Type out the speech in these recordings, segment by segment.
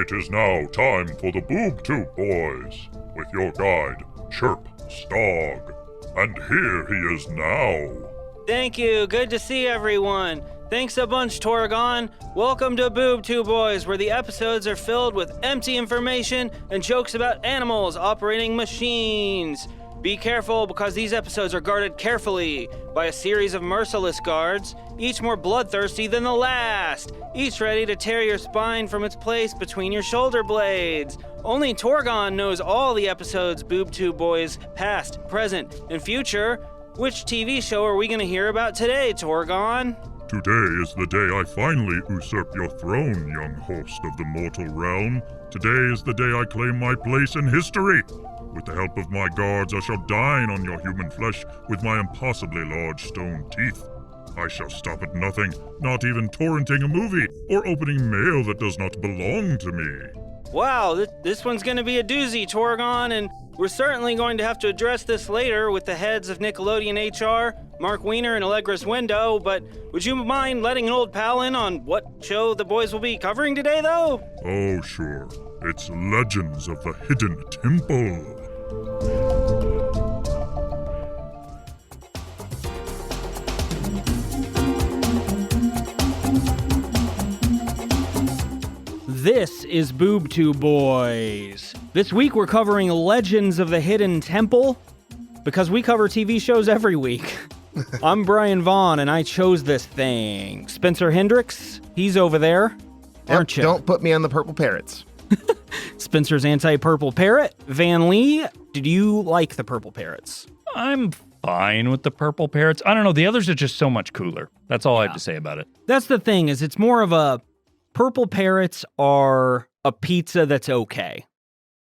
It is now time for the Boob Tube Boys, with your guide, Chirp Stog. And here he is now. Thank you. Good to see everyone. Thanks a bunch, Torgon. Welcome to Boob Tube Boys, where the episodes are filled with empty information and jokes about animals operating machines. Be careful, because these episodes are guarded carefully by a series of merciless guards, each more bloodthirsty than the last, each ready to tear your spine from its place between your shoulder blades. Only Torgon knows all the episodes, Boob Tube Boys, past, present, and future. Which TV show are we going to hear about today, Torgon? Today is the day I finally usurp your throne, young host of the mortal realm. Today is the day I claim my place in history. With the help of my guards, I shall dine on your human flesh with my impossibly large stone teeth. I shall stop at nothing, not even torrenting a movie or opening mail that does not belong to me. Wow, this one's going to be a doozy, Torgon, and we're certainly going to have to address this later with the heads of Nickelodeon HR, Mark Wiener and Allegra's Window, but would you mind letting an old pal in on what show the boys will be covering today, though? Oh, sure. It's Legends of the Hidden Temple. This is Boob Tube Boys. This week we're covering Legends of the Hidden Temple, because we cover TV shows every week. I'm Brian Vaughn, and I chose this thing. Spencer Hendricks, he's over there, aren't you? Don't put me on the purple parrots. Spencer's anti-purple parrot. Van Lee, did you like the purple parrots? I'm fine with the purple parrots. I don't know, the others are just so much cooler. That's all I have to say about it. That's the thing, is it's more of a purple parrots are a pizza that's okay.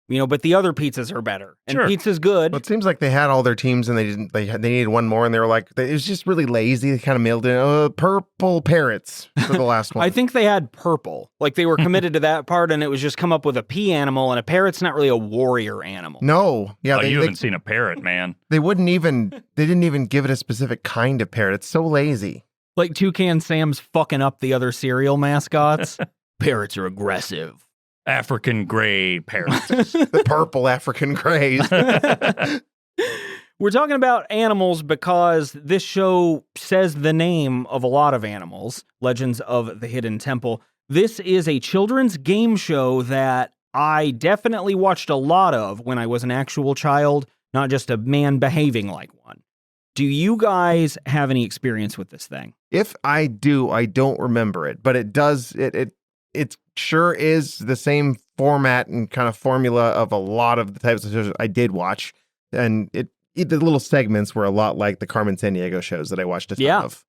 You know, but the other pizzas are better. And Sure. pizza's good. Well, it seems like they had all their teams and they needed one more, and they were like, it was just really lazy. They kind of mailed in purple parrots for the last one. I think they had purple. Like they were committed to that part, and it was just come up with a pea animal, and a parrot's not really a warrior animal. No. Yeah, You haven't seen a parrot, man. they didn't even give it a specific kind of parrot. It's so lazy. Like Toucan Sam's fucking up the other cereal mascots. Parrots are aggressive. African gray parrots. The purple African grays. We're talking about animals because this show says the name of a lot of animals, Legends of the Hidden Temple. This is a children's game show that I definitely watched a lot of when I was an actual child, not just a man behaving like one. Do you guys have any experience with this thing? If I do, I don't remember it, but it does. It sure is the same format and kind of formula of a lot of the types of shows I did watch. And the little segments were a lot like the Carmen Sandiego shows that I watched a ton of.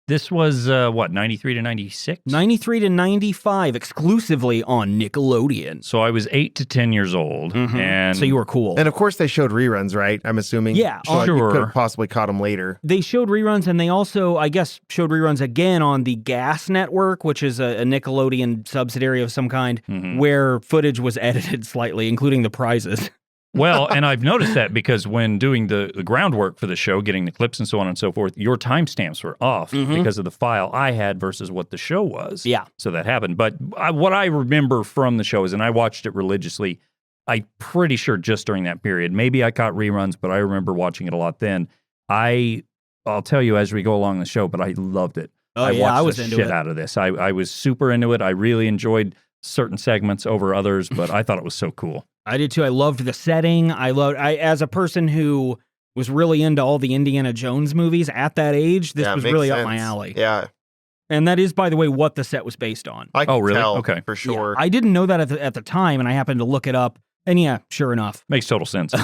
This was, 93 to 96? 93 to 95, exclusively on Nickelodeon. So I was 8 to 10 years old. Mm-hmm. And so you were cool. And of course they showed reruns, right? I'm assuming. Yeah, So you sure. could have possibly caught them later. They showed reruns, and they also, I guess, showed reruns again on the Gas Network, which is a Nickelodeon subsidiary of some kind, where footage was edited slightly, including the prizes. Well, and I've noticed that because when doing the groundwork for the show, getting the clips and so on and so forth, your timestamps were off because of the file I had versus what the show was. Yeah. So that happened. But what I remember from the show is, and I watched it religiously, I'm pretty sure just during that period. Maybe I caught reruns, but I remember watching it a lot then. I'll tell you as we go along the show, but I loved it. Oh, I yeah, watched I was the into shit it. out of this. I was super into it. I really enjoyed certain segments over others, but I thought it was so cool. I did too. I loved the setting. I as a person who was really into all the Indiana Jones movies at that age, this was makes really up sense. my alley. Yeah. And that is, by the way, what the set was based on. I can really? tell Okay. for sure. Yeah, I didn't know that at the time, and I happened to look it up. And yeah, sure enough. Makes total sense.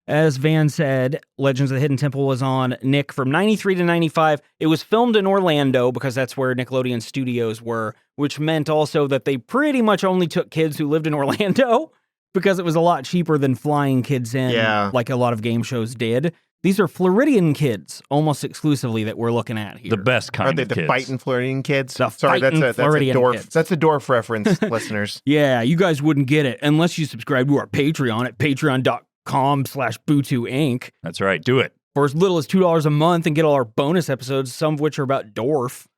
As Van said, Legends of the Hidden Temple was on Nick from 93 to 95. It was filmed in Orlando because that's where Nickelodeon studios were, which meant also that they pretty much only took kids who lived in Orlando because it was a lot cheaper than flying kids in like a lot of game shows did. These are Floridian kids almost exclusively that we're looking at here. The best kind Are they of the kids. fighting Floridian kids? The Sorry, fighting Floridian Dorf. kids. That's a Dorf reference, listeners. Yeah, you guys wouldn't get it unless you subscribe to our Patreon at patreon.com/Bootu Inc. That's right. Do it. For as little as $2 a month and get all our bonus episodes, some of which are about Dorf.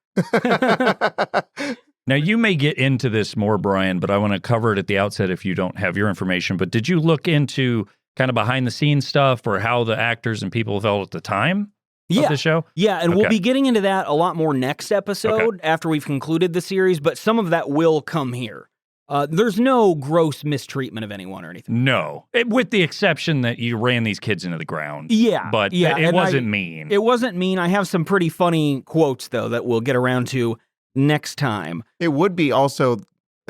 Now, you may get into this more, Brian, but I want to cover it at the outset if you don't have your information. But did you look into kind of behind-the-scenes stuff or how the actors and people felt at the time of the show? Yeah, and we'll be getting into that a lot more next episode after we've concluded the series, but some of that will come here. There's no gross mistreatment of anyone or anything. No, with the exception that you ran these kids into the ground. Yeah. But it wasn't mean. It wasn't mean. I have some pretty funny quotes, though, that we'll get around to next time. It would be also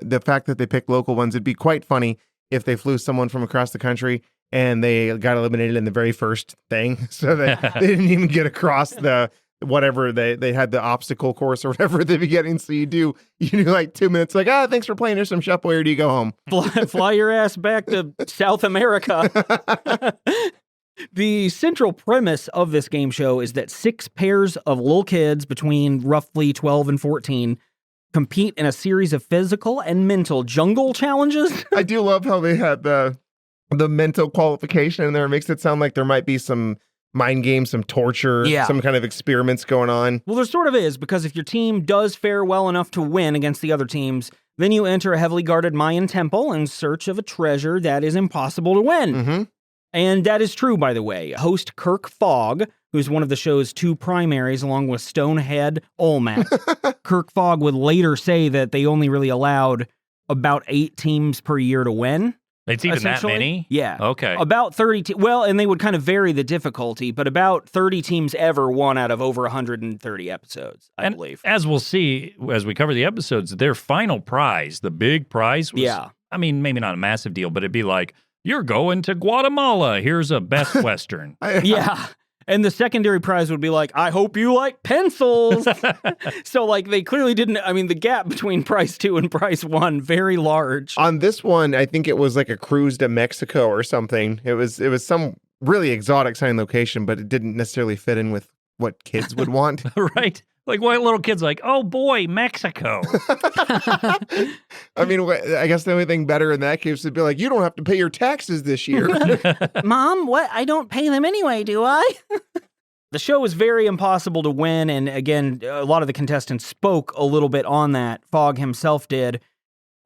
the fact that they picked local ones. It'd be quite funny if they flew someone from across the country and they got eliminated in the very first thing. So that they didn't even get across the whatever they had the obstacle course or whatever at the beginning. So you do like 2 minutes, like, thanks for playing. Here's some Shuffle. Where do you go home? Fly your ass back to South America. The central premise of this game show is that 6 pairs of little kids between roughly 12 and 14 compete in a series of physical and mental jungle challenges. I do love how they had the mental qualification in there. It makes it sound like there might be some mind games, some torture, some kind of experiments going on. Well, there sort of is, because if your team does fare well enough to win against the other teams, then you enter a heavily guarded Mayan temple in search of a treasure that is impossible to win. Mm-hmm. And that is true, by the way. Host Kirk Fogg, who's one of the show's 2 primaries, along with Stonehead Olmec. Kirk Fogg would later say that they only really allowed about 8 teams per year to win. It's even that many? Yeah. Okay. About 30. Well, and they would kind of vary the difficulty, but about 30 teams ever won out of over 130 episodes, I believe. As we'll see as we cover the episodes, their final prize, the big prize, was, I mean, maybe not a massive deal, but it'd be like, you're going to Guatemala. Here's a Best Western. Yeah. And the secondary prize would be like, I hope you like pencils. So, like, they clearly didn't. I mean, the gap between prize 2 and prize 1, very large. On this one, I think it was like a cruise to Mexico or something. It was some really exotic sounding location, but it didn't necessarily fit in with what kids would want. Right. Like, white little kids like, oh boy, Mexico. I mean, I guess the only thing better in that case would be like, you don't have to pay your taxes this year. Mom, what? I don't pay them anyway, do I? The show was very impossible to win, and again, a lot of the contestants spoke a little bit on that. Fogg himself did.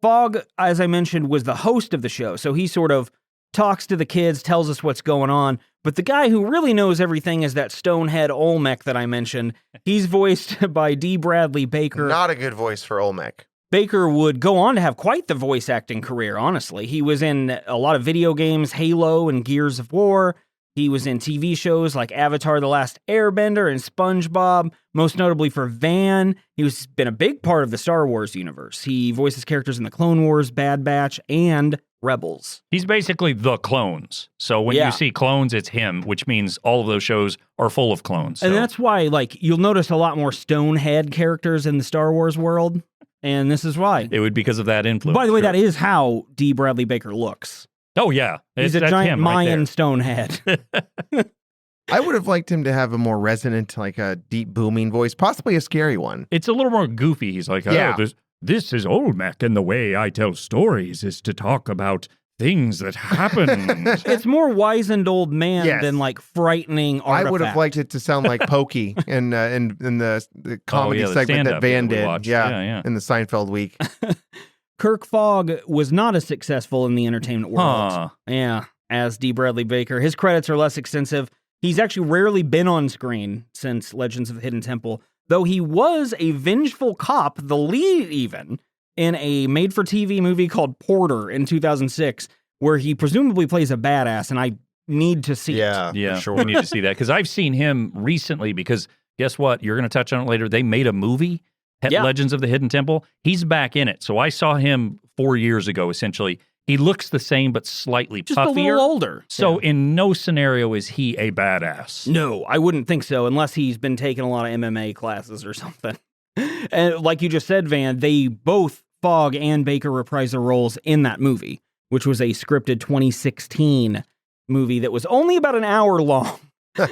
Fogg, as I mentioned, was the host of the show, so he sort of talks to the kids, tells us what's going on. But the guy who really knows everything is that Stonehead Olmec that I mentioned. He's voiced by D. Bradley Baker. Not a good voice for Olmec. Baker would go on to have quite the voice acting career, honestly. He was in a lot of video games, Halo and Gears of War. He was in TV shows like Avatar: The Last Airbender and SpongeBob, most notably for Van. He's been a big part of the Star Wars universe. He voices characters in the Clone Wars, Bad Batch, and Rebels. He's basically the clones. So when you see clones, it's him, which means all of those shows are full of clones. So. And that's why, like, you'll notice a lot more Stonehead characters in the Star Wars world. And this is why. It would because of that influence. By the way, that is how D. Bradley Baker looks. Oh, yeah. He's a giant Mayan Stonehead. I would have liked him to have a more resonant, like a deep booming voice, possibly a scary one. It's a little more goofy. He's like, this is Olmec, and the way I tell stories is to talk about things that happen. It's more wizened old man than like frightening artifact. I would have liked it to sound like Pokey in the comedy segment that Van did. In the Seinfeld week. Kirk Fogg was not as successful in the entertainment world. Yeah, as D. Bradley Baker. His credits are less extensive. He's actually rarely been on screen since Legends of the Hidden Temple, though he was a vengeful cop, the lead even, in a made-for-TV movie called Porter in 2006, where he presumably plays a badass, and I need to see it. Yeah, sure. We need to see that, because I've seen him recently, because guess what? You're going to touch on it later. They made a movie, Legends of the Hidden Temple. He's back in it. So I saw him 4 years ago, essentially. He looks the same, but slightly just puffier. Just a little older. So in no scenario is he a badass. No, I wouldn't think so, unless he's been taking a lot of MMA classes or something. And like you just said, Van, they both, Fogg and Baker, reprise their roles in that movie, which was a scripted 2016 movie that was only about an hour long.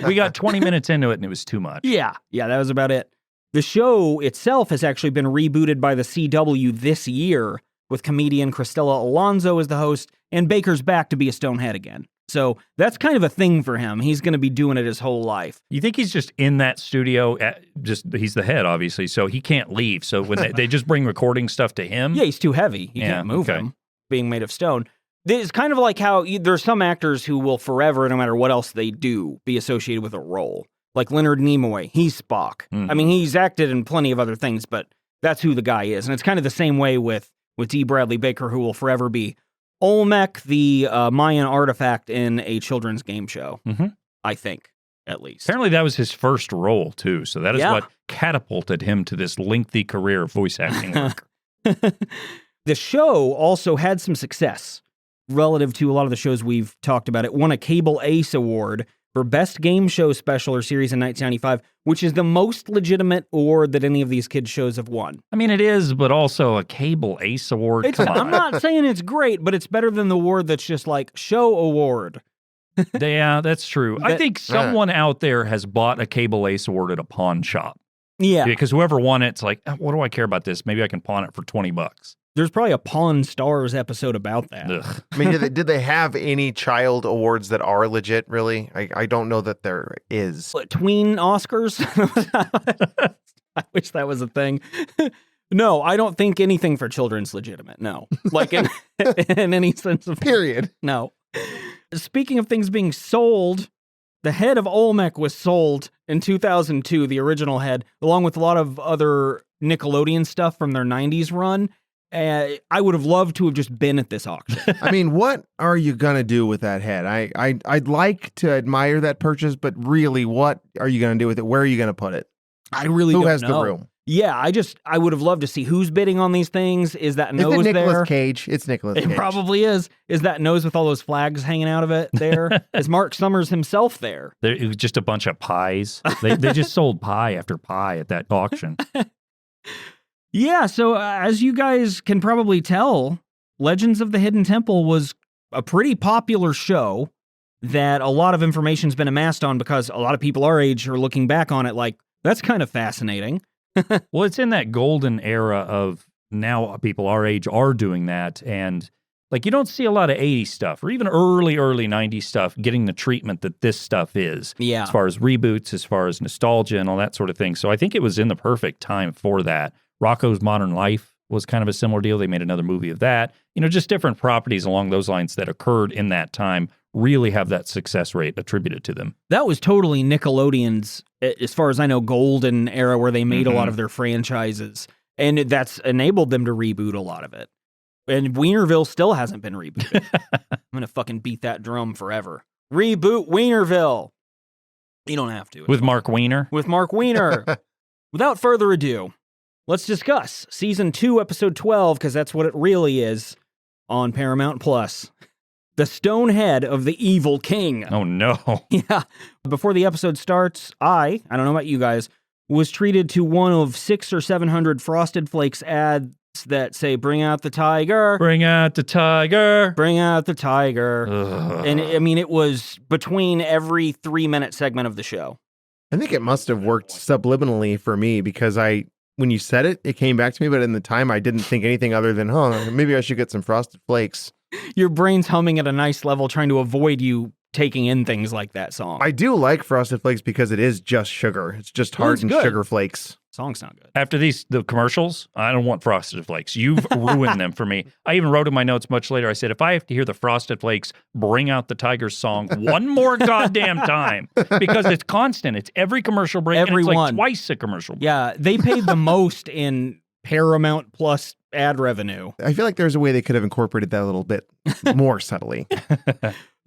We got 20 minutes into it, and it was too much. Yeah, that was about it. The show itself has actually been rebooted by the CW this year, with comedian Cristela Alonso as the host, and Baker's back to be a Stonehead again. So that's kind of a thing for him. He's going to be doing it his whole life. You think he's just in that studio? He's the head, obviously, so he can't leave. So when they just bring recording stuff to him? Yeah, he's too heavy. You can't move him, being made of stone. It's kind of like how there's some actors who will forever, no matter what else they do, be associated with a role. Like Leonard Nimoy, he's Spock. I mean, he's acted in plenty of other things, but that's who the guy is. And it's kind of the same way with D. Bradley Baker, who will forever be Olmec, the Mayan artifact in a children's game show, I think, at least. Apparently that was his first role, too. So that is what catapulted him to this lengthy career of voice acting work. The show also had some success relative to a lot of the shows we've talked about. It won a Cable Ace Award for Best Game Show Special or Series in 1995, which is the most legitimate award that any of these kids' shows have won. I mean, it is, but also a Cable Ace Award. Come on. I'm not saying it's great, but it's better than the award that's just like Show Award. Yeah, that's true. I think someone out there has bought a Cable Ace Award at a pawn shop. Yeah. Because whoever won it's like, what do I care about this? Maybe I can pawn it for $20. There's probably a Pawn Stars episode about that. Ugh. I mean, did they have any child awards that are legit, really? I don't know that there is. What, tween Oscars? I wish that was a thing. No, I don't think anything for children's legitimate. No. Like in any sense of... Period. No. Speaking of things being sold, the head of Olmec was sold in 2002, the original head, along with a lot of other Nickelodeon stuff from their 90s run. I would have loved to have just been at this auction. I mean, what are you gonna do with that head? I'd like to admire that purchase, but really, what are you gonna do with it? Where are you gonna put it? I really don't know. Who has the room? Yeah, I would have loved to see who's bidding on these things. Is that nose there? Nicolas Cage. It's Nicolas Cage. It probably is. Is that nose with all those flags hanging out of it there? Is Mark Summers himself there? It was just a bunch of pies. They just sold pie after pie at that auction. Yeah, so as you guys can probably tell, Legends of the Hidden Temple was a pretty popular show that a lot of information's been amassed on because a lot of people our age are looking back on it like, that's kind of fascinating. Well, it's in that golden era of now people our age are doing that. And like, you don't see a lot of 80s stuff or even early 90s stuff getting the treatment that this stuff is. Yeah. As far as reboots, as far as nostalgia and all that sort of thing. So I think it was in the perfect time for that. Rocko's Modern Life was kind of a similar deal. They made another movie of that. You know, just different properties along those lines that occurred in that time really have that success rate attributed to them. That was totally Nickelodeon's, as far as I know, golden era where they made a lot of their franchises. And that's enabled them to reboot a lot of it. And Wienerville still hasn't been rebooted. I'm going to fucking beat that drum forever. Reboot Wienerville. You don't have to. With Mark Wiener? With Mark Wiener. Without further ado, let's discuss Season 2, Episode 12, because that's what it really is on Paramount Plus. The Stone Head of the Evil King. Oh, no. Yeah. Before the episode starts, I don't know about you guys, was treated to one of 600 or 700 Frosted Flakes ads that say, bring out the tiger. Bring out the tiger. Bring out the tiger. Ugh. And I mean, it was between every 3-minute segment of the show. I think it must have worked subliminally for me because when you said it, it came back to me, but in the time I didn't think anything other than, maybe I should get some Frosted Flakes. Your brain's humming at a nice level, trying to avoid you taking in things like that song. I do like Frosted Flakes because it is just sugar. It's just hardened sugar flakes. Song's not good. After the commercials, I don't want Frosted Flakes. You've ruined them for me. I even wrote in my notes much later, I said, if I have to hear the Frosted Flakes Bring Out the Tiger song one more goddamn time, because it's constant. It's every commercial break, and it's like twice a commercial break. Yeah, they paid the most in Paramount Plus ad revenue. I feel like there's a way they could have incorporated that a little bit more subtly.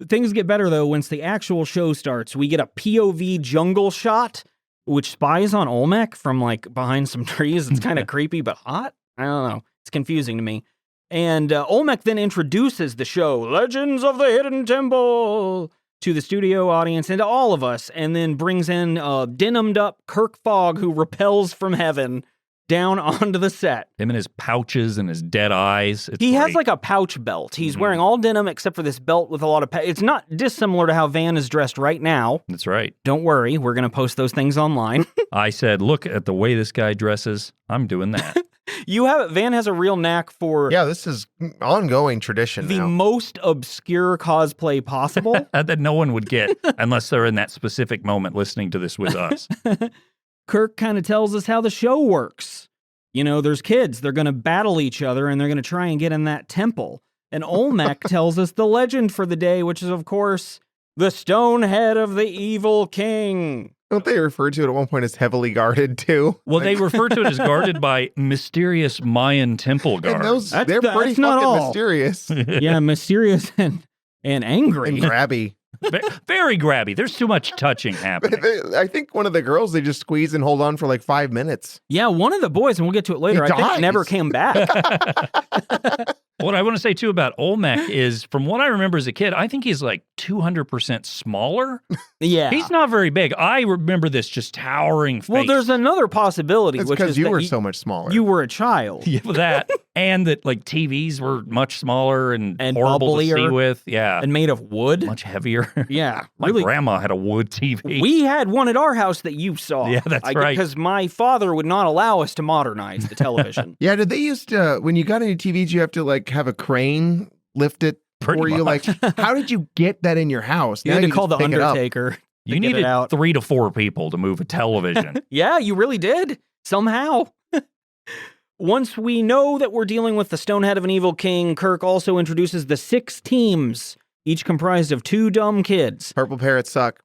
Things get better, though, once the actual show starts. We get a POV jungle shot, which spies on Olmec from, like, behind some trees. It's kind of creepy, but hot? I don't know. It's confusing to me. And Olmec then introduces the show, Legends of the Hidden Temple, to the studio audience and to all of us, and then brings in denimed-up Kirk Fogg, who repels from heaven down onto the set. Him and his pouches and his dead eyes. He has like a pouch belt. He's wearing all denim except for this belt with a lot of... It's not dissimilar to how Van is dressed right now. That's right. Don't worry. We're going to post those things online. I said, look at the way this guy dresses. I'm doing that. Van has a real knack for Yeah, this is ongoing tradition the now. most obscure cosplay possible. That no one would get unless they're in that specific moment listening to this with us. Kirk kind of tells us how the show works. You know, there's kids, they're going to battle each other and they're going to try and get in that temple. And Olmec tells us the legend for the day, which is, of course, the stone head of the evil king. Don't they refer to it at one point as heavily guarded too? Well, they refer to it as guarded by mysterious Mayan Temple guards. And those, That's they're pretty that's not fucking all. mysterious Yeah, mysterious and angry. and grabby. Very grabby. There's too much touching happening. I think one of the girls, they just squeeze and hold on for like 5 minutes. Yeah, one of the boys, and we'll get to it later, He I think dies. never came back. What I want to say too about Olmec is, from what I remember as a kid, I think he's like 200% smaller. Yeah. He's not very big. I remember this just towering face. Well, there's another possibility, It's which because is you that were so much smaller. you were a child. Yeah, that and that like TVs were much smaller and horrible to see bubblier with. Yeah, and made of wood. much heavier. Yeah, My really. grandma had a wood TV. We had one at our house that you saw. Yeah, that's right. Because my father would not allow us to modernize the television. Yeah, did they used to, when you got any TVs, you have to like have a crane lift it Pretty for you? much. Like, how did you get that in your house? You Now had to call the just pick it up. Undertaker. You to get it needed out. 3 to 4 people to move a television. Yeah, you really did. Somehow. Once we know that we're dealing with the stonehead of an evil king, Kirk also introduces the 6 teams, each comprised of 2 dumb kids. Purple parrots suck.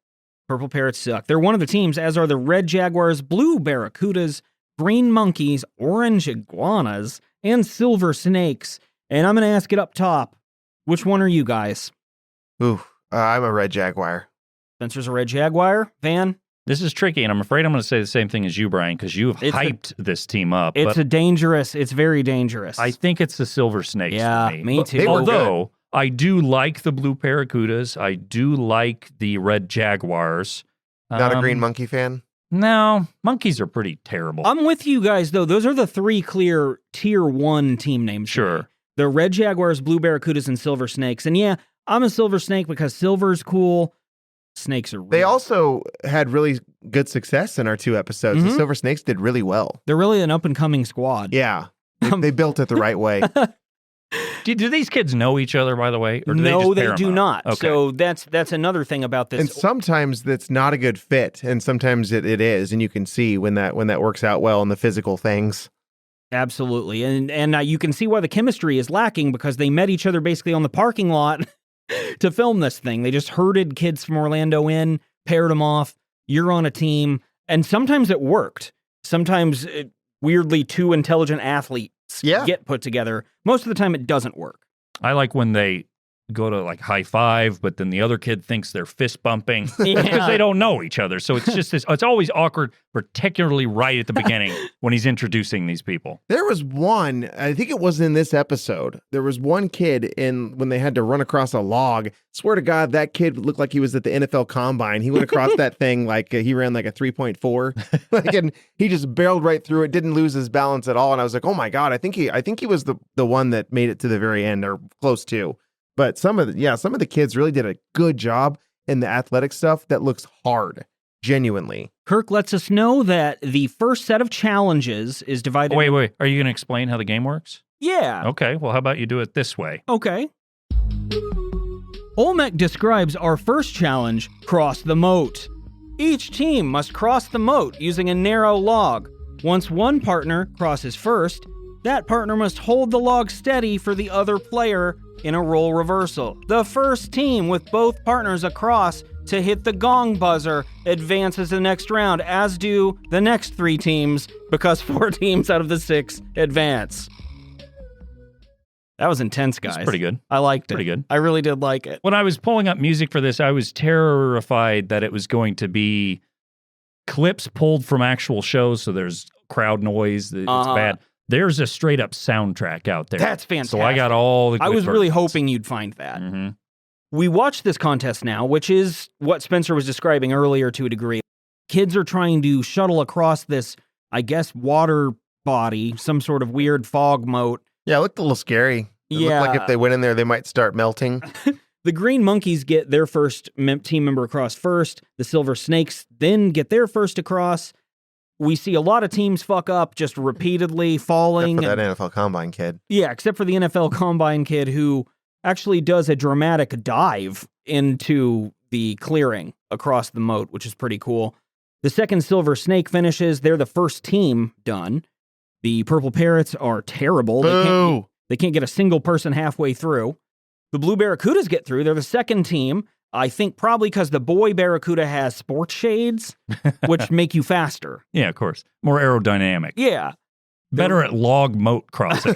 Purple parrots suck. They're one of the teams, as are the Red Jaguars, Blue Barracudas, Green Monkeys, Orange Iguanas, and Silver Snakes. And I'm going to ask it up top. Which one are you guys? Ooh, I'm a Red Jaguar. Spencer's a Red Jaguar. Van? This is tricky, and I'm afraid I'm going to say the same thing as you, Brian, because you've hyped this team up. It's but very dangerous. I think it's the Silver Snakes Yeah, for me. me But- too. They were Although I do like the Blue Barracudas, I do like the Red Jaguars. Not a green monkey fan. No, monkeys are pretty terrible. I'm with you guys, though. Those are the 3 clear Tier 1 team names. for me. Sure. The Red Jaguars, Blue Barracudas, and Silver Snakes. And yeah, I'm a Silver Snake because silver's cool. Snakes are They real. also had really good success in our 2 episodes. The Mhm. Silver Snakes did really well. They're really an up-and-coming squad. Yeah. They built it the right way. Do these kids know each other, by the way? Or do No, they they just pair do 'em up? not. Okay. So that's another thing about this. And sometimes that's not a good fit. And sometimes it is. And you can see when that works out well in the physical things. Absolutely. And you can see why the chemistry is lacking because they met each other basically on the parking lot to film this thing. They just herded kids from Orlando in, paired them off. You're on a team. And sometimes it worked. Sometimes, weirdly, 2 intelligent athletes get put together. Most of the time, it doesn't work. I like when they go to like high five, but then the other kid thinks they're fist bumping Yeah. because they don't know each other. So it's just it's always awkward, particularly right at the beginning when he's introducing these people. There was one, I think it was in this episode. There was one kid when they had to run across a log. Swear to God, that kid looked like he was at the NFL Combine. He went across that thing like he ran like a 3.4, like, and he just barreled right through it. Didn't lose his balance at all. And I was like, oh my God, I think he was the one that made it to the very end or close to. But some of the kids really did a good job in the athletic stuff that looks hard, genuinely. Kirk lets us know that the first set of challenges is divided. Wait. Are you going to explain how the game works? Yeah. Okay. Well, how about you do it this way? Okay. Olmec describes our first challenge, cross the moat. Each team must cross the moat using a narrow log. Once one partner crosses first, that partner must hold the log steady for the other player in a role reversal. The first team with both partners across to hit the gong buzzer advances to the next round, as do the next 3 teams, because 4 teams out of the 6 advance. That was intense, guys. That's pretty good. I liked it. Pretty good. I really did like it. When I was pulling up music for this, I was terrified that it was going to be clips pulled from actual shows, so there's crowd noise. It's bad. There's a straight up soundtrack out there. That's fantastic. So I got all the good I was really versions. hoping you'd find that. Mm-hmm. We watched this contest now, which is what Spencer was describing earlier to a degree. Kids are trying to shuttle across this, I guess, water body, some sort of weird fog moat. Yeah, it looked a little scary. It looked like if they went in there, they might start melting. The Green Monkeys get their first team member across first. The Silver Snakes then get their first across. we see a lot of teams fuck up just repeatedly falling. Except for that NFL Combine kid. Yeah, except for the NFL Combine kid who actually does a dramatic dive into the clearing across the moat, which is pretty cool. The second Silver Snake finishes. They're the first team done. The Purple Parrots are terrible. They can't get a single person halfway through. The Blue Barracudas get through. They're the second team. I think probably because the boy Barracuda has sports shades, which make you faster. Yeah, of course. More aerodynamic. Yeah. Better at log moat crossing.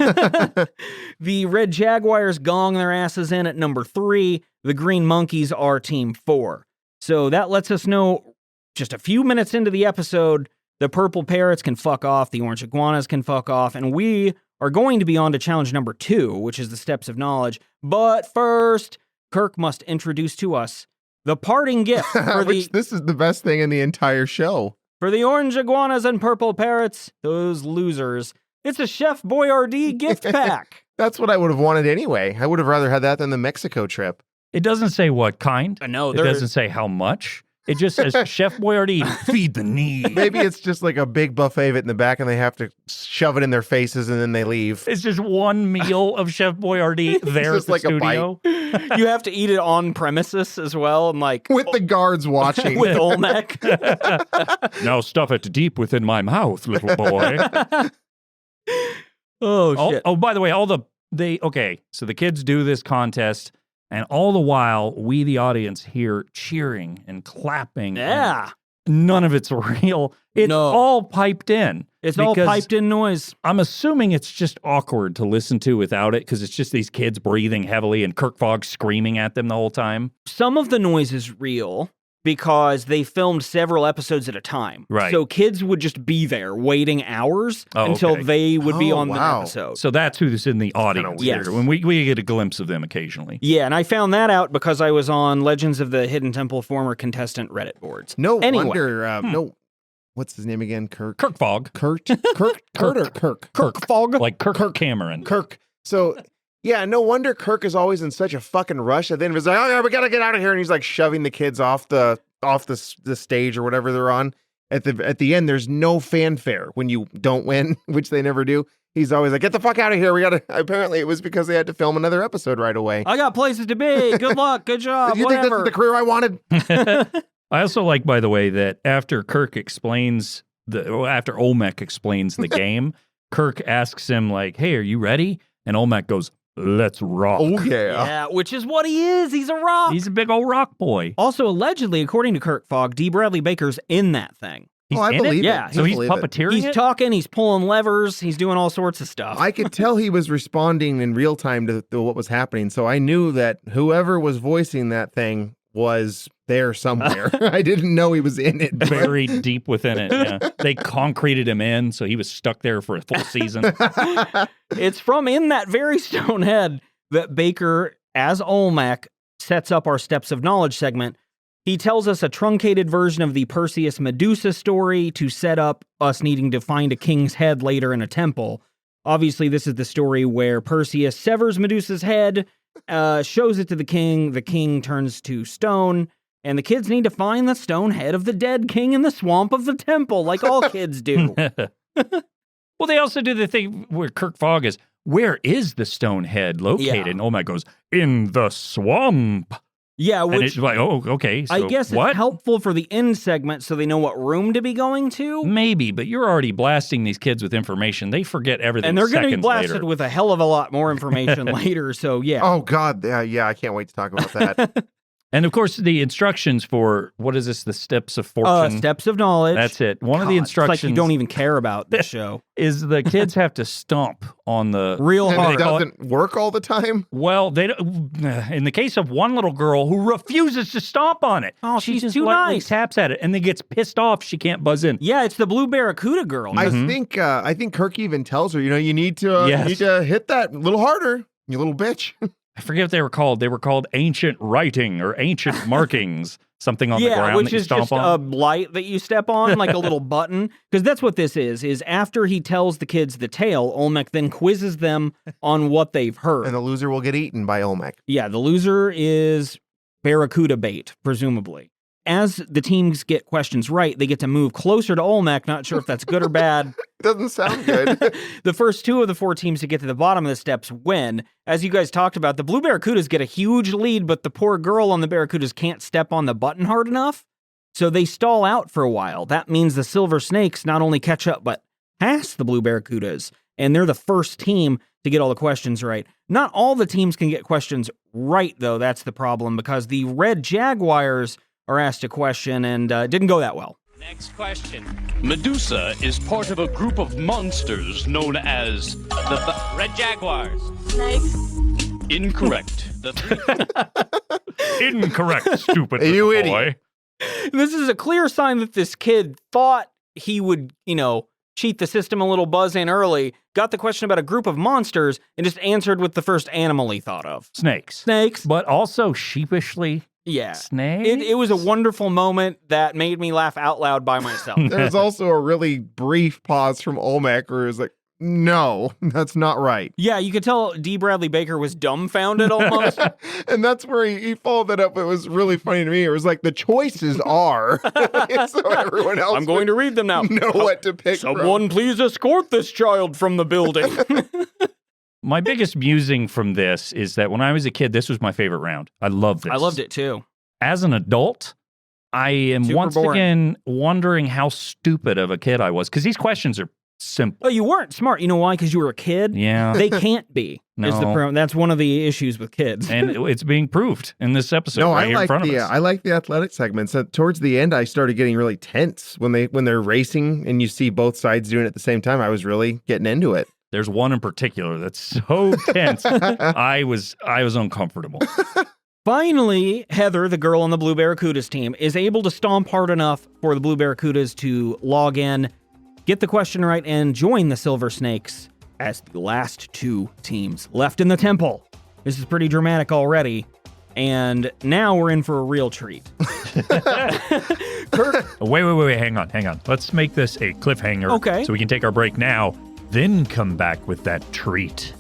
The Red Jaguars gong their asses in at number 3. The Green Monkeys are team 4. So that lets us know just a few minutes into the episode, the Purple Parrots can fuck off, the Orange Iguanas can fuck off, and we are going to be on to challenge number 2, which is the Steps of Knowledge. But first, Kirk must introduce to us the parting gift for This is the best thing in the entire show. For the Orange Iguanas and Purple Parrots, those losers. It's a Chef Boyardee gift pack. That's what I would have wanted anyway. I would have rather had that than the Mexico trip. It doesn't say what kind. I know. It doesn't say how much. It just says, Chef Boyardee, feed the need. Maybe it's just like a big buffet of it in the back and they have to shove it in their faces and then they leave. It's just one meal of Chef Boyardee there at the studio. You have to eat it on premises as well, and like With the guards watching. with Olmec. Now stuff it deep within my mouth, little boy. Shit. Oh, by the way, so the kids do this contest, and all the while, we, the audience, hear cheering and clapping. Yeah. And none of it's real. It's all piped in. It's all piped in noise. I'm assuming it's just awkward to listen to without it, because it's just these kids breathing heavily and Kirk Fogg screaming at them the whole time. Some of the noise is real because they filmed several episodes at a time. Right. So kids would just be there waiting hours until they would be on the episode. So that's who's in the audience Yes. here. When we get a glimpse of them occasionally. Yeah, and I found that out because I was on Legends of the Hidden Temple former contestant Reddit boards. No wonder. What's his name again? Kirk Fogg. Kurt or Kirk? Kirk Fogg. Like Kirk Cameron. Kirk. So, yeah, no wonder Kirk is always in such a fucking rush. At the end, he's like, "Oh yeah, we gotta get out of here," and he's like shoving the kids off the stage or whatever they're on. At the end, there's no fanfare when you don't win, which they never do. He's always like, "Get the fuck out of here! We gotta." Apparently, it was because they had to film another episode right away. I got places to be. Good luck. Good job. Did you think this is the career I wanted? I also like, by the way, that after Olmec explains the game, Kirk asks him like, "Hey, are you ready?" And Olmec goes, "Let's rock." Oh yeah. Yeah, which is what he is. He's a rock. He's a big old rock boy. Also, allegedly, according to Kirk Fogg, D. Bradley Baker's in that thing. He's I in believe it? it. Yeah, So he's believe it. puppeteering He's it? talking, he's pulling levers, he's doing all sorts of stuff. I could tell he was responding in real time to what was happening, so I knew that whoever was voicing that thing was there somewhere. I didn't know he was in it. Buried deep within it. Yeah. They concreted him in, so he was stuck there for a full season. It's from in that very stone head that Baker, as Olmec, sets up our Steps of Knowledge segment. He tells us a truncated version of the Perseus Medusa story to set up us needing to find a king's head later in a temple. Obviously, this is the story where Perseus severs Medusa's head, shows it to the king turns to stone, and the kids need to find the stone head of the dead king in the swamp of the temple, like all kids do. Well, they also do the thing where Kirk Fogg is, "Where is the stone head located?" Yeah. And Olmec goes, "In the swamp." Yeah, And which it's like, oh, okay. So I guess what? it's helpful for the end segment so they know what room to be going to. Maybe, but you're already blasting these kids with information. They forget everything. And they're going to be seconds blasted later. with a hell of a lot more information later, so yeah. Oh God, yeah, I can't wait to talk about that. And of course, the instructions for what is this? The Steps of Fortune. Steps of Knowledge. That's it. One of the God, instructions it's like you don't even care about this show. is the kids have to stomp on the Real And hard. it doesn't work all the time. Well, they don't, in the case of one little girl who refuses to stomp on it. Oh, she she's just too lightly nice. taps at it and then gets pissed off she can't buzz in. Yeah, it's the Blue Barracuda girl. I think Kirk even tells her, you need to hit that a little harder, you little bitch. I forget what they were called. They were called ancient writing or ancient markings. Something on the ground which that you is stomp just on. a light that you step on, like a little button. Because that's what this is after he tells the kids the tale, Olmec then quizzes them on what they've heard. And the loser will get eaten by Olmec. Yeah, the loser is Barracuda bait, presumably. as the teams get questions right, they get to move closer to Olmec. Not sure if that's good or bad. Doesn't sound good. The first 2 of the 4 teams to get to the bottom of the steps win. As you guys talked about, the Blue Barracudas get a huge lead, but the poor girl on the Barracudas can't step on the button hard enough. So they stall out for a while. That means the Silver Snakes not only catch up, but pass the Blue Barracudas. And they're the first team to get all the questions right. Not all the teams can get questions right, though. That's the problem, because the Red Jaguars are asked a question and didn't go that well. Next question. Medusa is part of a group of monsters known as the Red Jaguars. Snakes. Incorrect. Incorrect, stupid You little boy. idiot. This is a clear sign that this kid thought he would, cheat the system a little, buzz in early, got the question about a group of monsters, and just answered with the first animal he thought of. Snakes. Snakes. But also sheepishly, Yeah. snakes. It was a wonderful moment that made me laugh out loud by myself. There's also a really brief pause from Olmec where it's like, no, that's not right. Yeah, you could tell D. Bradley Baker was dumbfounded almost. And that's where he followed that up. It was really funny to me. It was like, the choices are. So everyone else I'm going to read them now. know what to pick from. Someone please escort this child from the building. My biggest musing from this is that when I was a kid, this was my favorite round. I love this. I loved it too. As an adult, I am Super once boring. again wondering how stupid of a kid I was, because these questions are simple. Oh, you weren't smart. You know why? Because you were a kid. Yeah. They can't be. Is the No. problem. That's one of the issues with kids. And it's being proved in this episode No, right I here in like front of the us. I like the athletic segments. Towards the end, I started getting really tense when they're racing and you see both sides doing it at the same time. I was really getting into it. There's one in particular that's so tense. I was uncomfortable. Finally, Heather, the girl on the Blue Barracudas team, is able to stomp hard enough for the Blue Barracudas to log in, get the question right, and join the Silver Snakes as the last 2 teams left in the temple. This is pretty dramatic already, and now we're in for a real treat. Kirk, Wait, hang on. Let's make this a cliffhanger. Okay. So we can take our break now, then come back with that treat.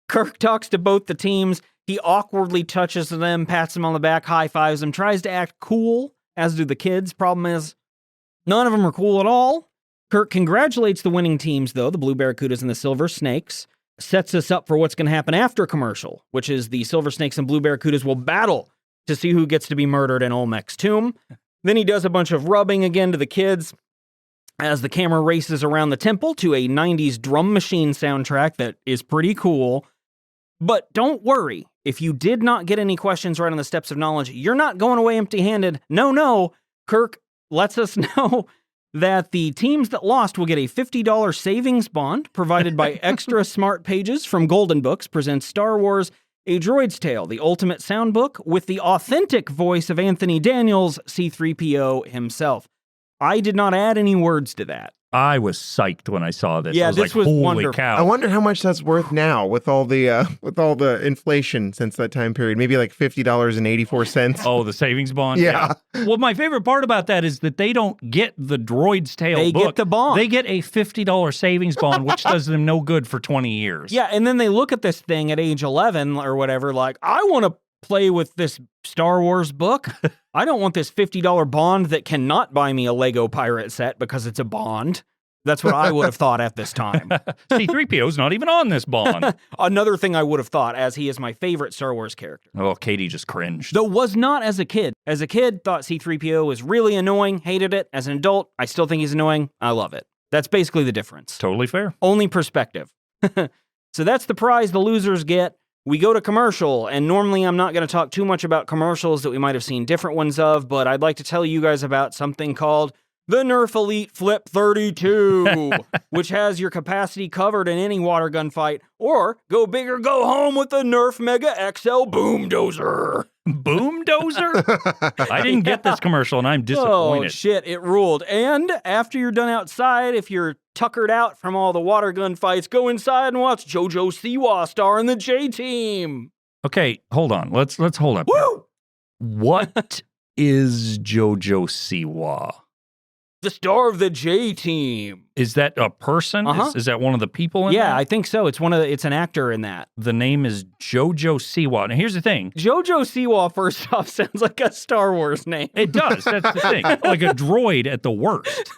Kirk talks to both the teams. He awkwardly touches them, pats them on the back, high-fives them, tries to act cool, as do the kids. Problem is, none of them are cool at all. Kirk congratulates the winning teams, though, the Blue Barracudas and the Silver Snakes, sets us up for what's going to happen after commercial, which is the Silver Snakes and Blue Barracudas will battle to see who gets to be murdered in Olmec's tomb. Then he does a bunch of rubbing again to the kids as the camera races around the temple to a 90s drum machine soundtrack that is pretty cool. But don't worry, if you did not get any questions right on the Steps of Knowledge, you're not going away empty-handed. No. Kirk lets us know that the teams that lost will get a $50 savings bond provided by Extra Smart Pages from Golden Books presents Star Wars A Droid's Tale, the ultimate soundbook with the authentic voice of Anthony Daniels, C-3PO himself. I did not add any words to that. I was psyched when I saw this. Yeah, I was this like, was holy wonderful. cow. I wonder how much that's worth now with all the inflation since that time period. Maybe like $50.84. Oh, the savings bond? Yeah. Well, my favorite part about that is that they don't get the Droid's Tale They book. get the bond. They get a $50 savings bond, which does them no good for 20 years. Yeah, and then they look at this thing at age 11 or whatever, like, I want to play with this Star Wars book. I don't want this $50 bond that cannot buy me a Lego pirate set because it's a bond. That's what I would have thought at this time. C-3PO's not even on this bond. Another thing I would have thought, as he is my favorite Star Wars character. Oh, Katie just cringed. Though was not as a kid. As a kid, thought C-3PO was really annoying, hated it. As an adult, I still think he's annoying. I love it. That's basically the difference. Totally fair. Only perspective. So that's the prize the losers get. We go to commercial, and normally I'm not going to talk too much about commercials that we might have seen different ones of, but I'd like to tell you guys about something called the Nerf Elite Flip 32, which has your capacity covered in any water gun fight, or go big or go home with the Nerf Mega XL Boom Dozer. Boom Dozer? I didn't get this commercial, and I'm disappointed. Oh, shit, it ruled. And after you're done outside, if you're tuckered out from all the water gun fights, go inside and watch JoJo Siwa star in the J-Team. Okay, hold on. Let's hold up. Woo! What is JoJo Siwa? the star of the J Team. Is that a person? Uh-huh. Is that one of the people in Yeah, that? I think so. It's an actor in that. The name is Jojo Siwa. Now, here's the thing. Jojo Siwa, first off, sounds like a Star Wars name. It does. That's the thing. Like a droid at the worst.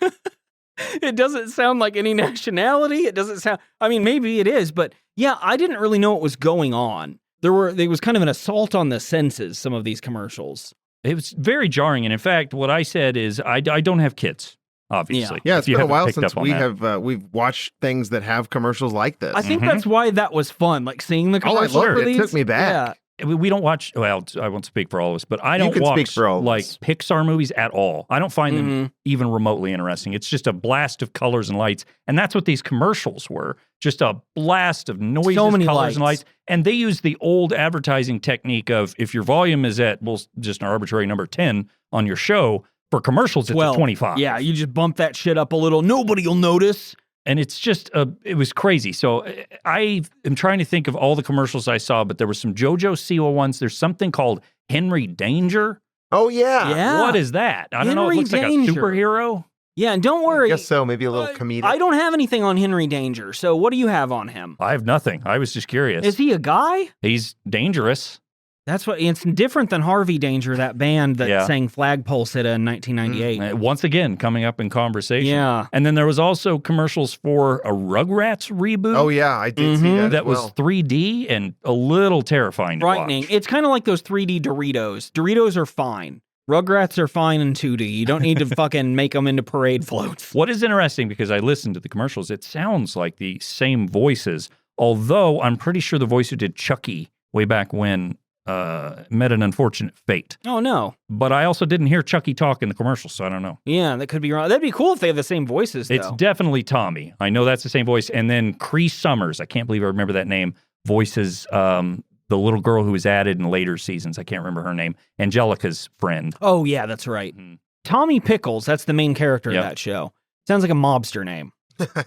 It doesn't sound like any nationality. It doesn't sound, I mean, maybe it is, but yeah, I didn't really know what was going on. There was kind of an assault on the senses, some of these commercials. It was very jarring. And in fact, what I said is I don't have kids, obviously. Yeah, if it's you been a haven't while picked since up on we that. we've watched things that have commercials like this. I think that's why that was fun, like seeing the Oh, I commercials. loved for it. It these. took me back. Yeah. We don't watch, well, I won't speak for all of us, but I You don't can speak watch for all of like us. Pixar movies at all. I don't find them Mm-hmm. even remotely interesting. It's just a blast of colors and lights. And that's what these commercials were. Just a blast of noises, So many colors, and lights. lights. And they use the old advertising technique of if your volume is at, well, just an arbitrary number 10 on your show, for commercials, it's at 25. Yeah, you just bump that shit up a little. Nobody will notice. And it's just, it was crazy. So I am trying to think of all the commercials I saw, but there were some JoJo Siwa ones. There's something called Henry Danger. Oh yeah. Yeah. What is that? I don't know. It Henry looks Danger. like a superhero. Yeah, and don't I worry. guess so. Maybe a little comedic. I don't have anything on Henry Danger, so what do you have on him? I have nothing. I was just curious. Is he a guy? He's dangerous. That's what it's different than Harvey Danger, that band that Yeah. sang Flagpole Sitta in 1998. Once again, coming up in conversation. Yeah. And then there was also commercials for a Rugrats reboot. Oh yeah, I did see that. That as was well. 3D and a little terrifying to Frightening. watch. It's kind of like those 3D Doritos. Doritos are fine. Rugrats are fine in 2D. You don't need to fucking make them into parade floats. What is interesting, because I listened to the commercials, it sounds like the same voices, although I'm pretty sure the voice who did Chucky way back when met an unfortunate fate. Oh, no. But I also didn't hear Chucky talk in the commercial, so I don't know. Yeah, that could be wrong. That'd be cool if they have the same voices, though. It's definitely Tommy. I know that's the same voice. And then Cree Summers, I can't believe I remember that name, voices the little girl who was added in later seasons. I can't remember her name. Angelica's friend. Oh, yeah, that's right. Mhm. Tommy Pickles, that's the main character Yep. of that show. Sounds like a mobster name.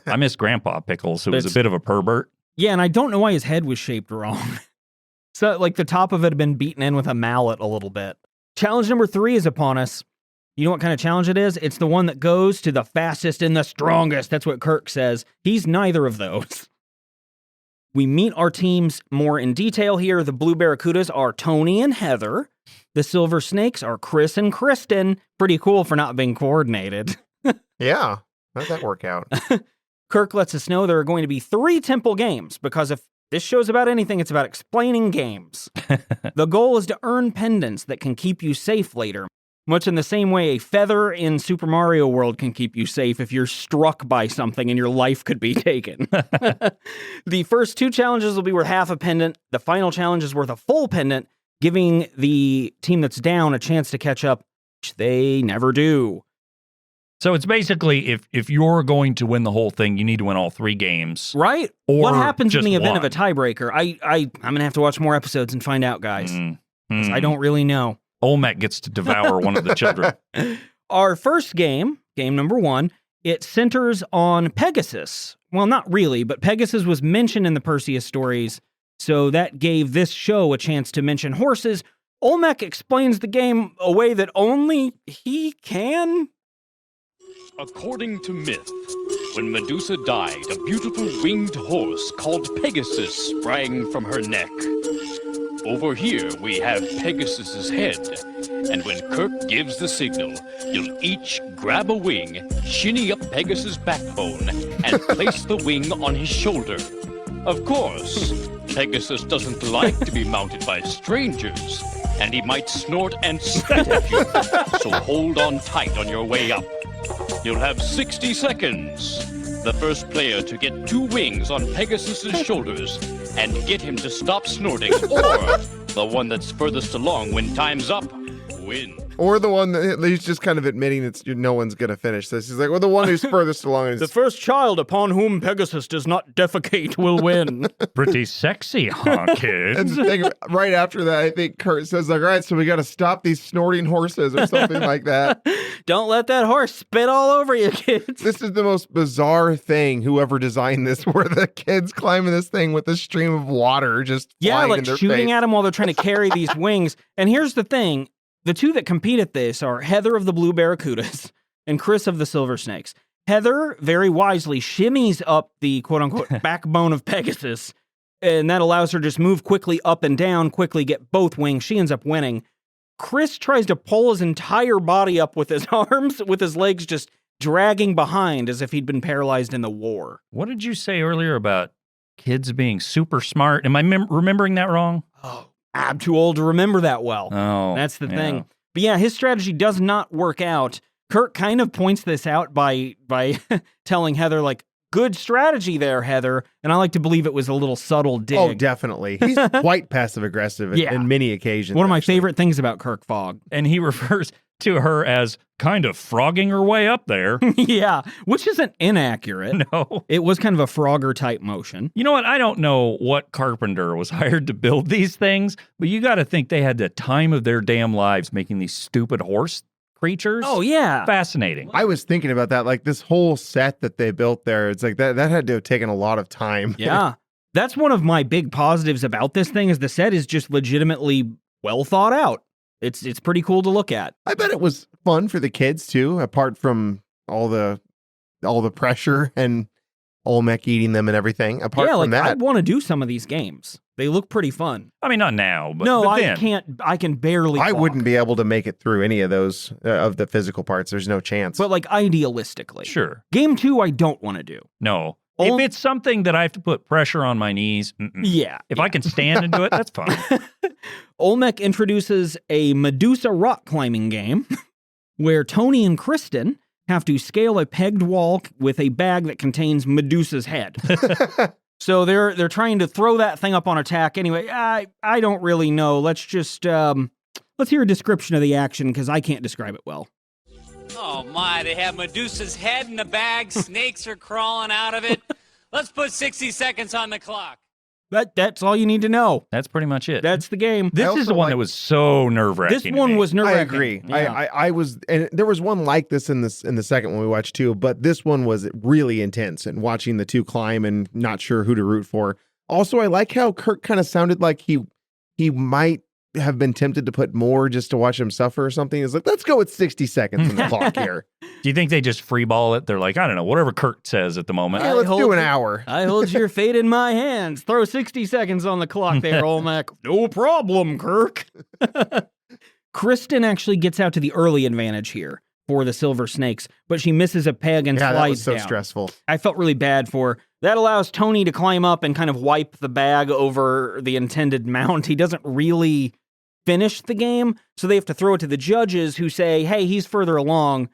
I miss Grandpa Pickles, who was a It's- bit of a pervert. Yeah, and I don't know why his head was shaped wrong. So, like, the top of it had been beaten in with a mallet a little bit. Challenge number 3 is upon us. You know what kind of challenge it is? It's the one that goes to the fastest and the strongest. That's what Kirk says. He's neither of those. We meet our teams more in detail here. The Blue Barracudas are Tony and Heather. The Silver Snakes are Chris and Kristen. Pretty cool for not being coordinated. Yeah. How'd that work out? Kirk lets us know there are going to be 3 temple games, because if this show's about anything, it's about explaining games. The goal is to earn pendants that can keep you safe later, much in the same way a feather in Super Mario World can keep you safe if you're struck by something and your life could be taken. The first 2 challenges will be worth half a pendant. The final challenge is worth a full pendant, giving the team that's down a chance to catch up, which they never do. So it's basically, if you're going to win the whole thing, you need to win all 3 games. Right? Or what happens in just the event one. of a tiebreaker? I'm going to have to watch more episodes and find out, guys. 'Cause I don't really know. Olmec gets to devour one of the children. Our first game number 1, it centers on Pegasus. Well, not really, but Pegasus was mentioned in the Perseus stories, so that gave this show a chance to mention horses. Olmec explains the game a way that only he can. According to myth, when Medusa died, a beautiful winged horse called Pegasus sprang from her neck. Over here, we have Pegasus's head, and when Kirk gives the signal, you'll each grab a wing, shinny up Pegasus' backbone, and place the wing on his shoulder. Of course, Pegasus doesn't like to be mounted by strangers, and he might snort and spat at you, so hold on tight on your way up. You'll have 60 seconds. The first player to get 2 wings on Pegasus's shoulders and get him to stop snorting, or the one that's furthest along when time's up, wins. Or the one that he's just kind of admitting no one's gonna finish this. He's like, well, the one who's furthest along is The first child upon whom Pegasus does not defecate will win. Pretty sexy, huh, And kids? the thing, right after that, I think Kurt says, like, all right, so we got to stop these snorting horses or something like that. Don't let that horse spit all over you, kids. This is the most bizarre thing, whoever designed this, where the kids climbing this thing with a stream of water just Yeah, flying like in their shooting face. at them while they're trying to carry these wings. And here's the thing. The 2 that compete at this are Heather of the Blue Barracudas, and Chris of the Silver Snakes. Heather very wisely shimmies up the quote-unquote backbone of Pegasus, and that allows her to just move quickly up and down, quickly get both wings. She ends up winning. Chris tries to pull his entire body up with his arms, with his legs just dragging behind as if he'd been paralyzed in the war. What did you say earlier about kids being super smart? Am I remembering that wrong? Oh, I'm too old to remember that well. Oh, That's the thing. But yeah, his strategy does not work out. Kirk kind of points this out by telling Heather, like, good strategy there, Heather. And I like to believe it was a little subtle dig. Oh, definitely. He's quite passive-aggressive in many occasions. One of my actually. favorite things about Kirk Fogg. And he refers to her as kind of frogging her way up there. Yeah, which isn't inaccurate. No. It was kind of a Frogger type motion. You know what? I don't know what carpenter was hired to build these things, but you got to think they had the time of their damn lives making these stupid horse creatures. Oh, yeah. Fascinating. I was thinking about that. Like this whole set that they built there, it's like that had to have taken a lot of time. Yeah. That's one of my big positives about this thing is the set is just legitimately well thought out. It's pretty cool to look at. I bet it was fun for the kids too, apart from all the pressure and Olmec eating them and everything. Apart from that, I'd want to do some of these games. They look pretty fun. I mean, not now, but No, but I then. can't. I can barely. I walk. wouldn't be able to make it through any of those of the physical parts. There's no chance. But like idealistically, Sure. Game 2, I don't want to do. No. Ol- If it's something that I have to put pressure on my knees, Yeah. if I can stand and do it, that's fine. Olmec introduces a Medusa rock climbing game where Tony and Kristen have to scale a pegged wall with a bag that contains Medusa's head. So they're trying to throw that thing up on attack. Anyway, I don't really know. Let's just let's hear a description of the action because I can't describe it well. Oh my, they have Medusa's head in the bag, snakes are crawling out of it. Let's put 60 seconds on the clock. That's all you need to know. That's pretty much it. That's the game. This also is the one like- that was so nerve-wracking. This one was nerve-wracking. I agree. Yeah. I was, and there was one like this in the second one we watched too, but this one was really intense. And watching the two climb and not sure who to root for. Also, I like how Kirk kind of sounded like he might have been tempted to put more just to watch him suffer or something. It's like, let's go with 60 seconds on the clock here. Do you think they just freeball it? They're like, I don't know, whatever Kurt says at the moment. Yeah, let's do an hour. I hold your fate in my hands. Throw 60 seconds on the clock there, Olmec. No problem, Kirk. Kristen actually gets out to the early advantage here for the Silver Snakes, but she misses a peg and Yeah, slides that was so down. stressful. I felt really bad for her. That allows Tony to climb up and kind of wipe the bag over the intended mount. He doesn't really finish the game, so they have to throw it to the judges who say, hey, he's further along.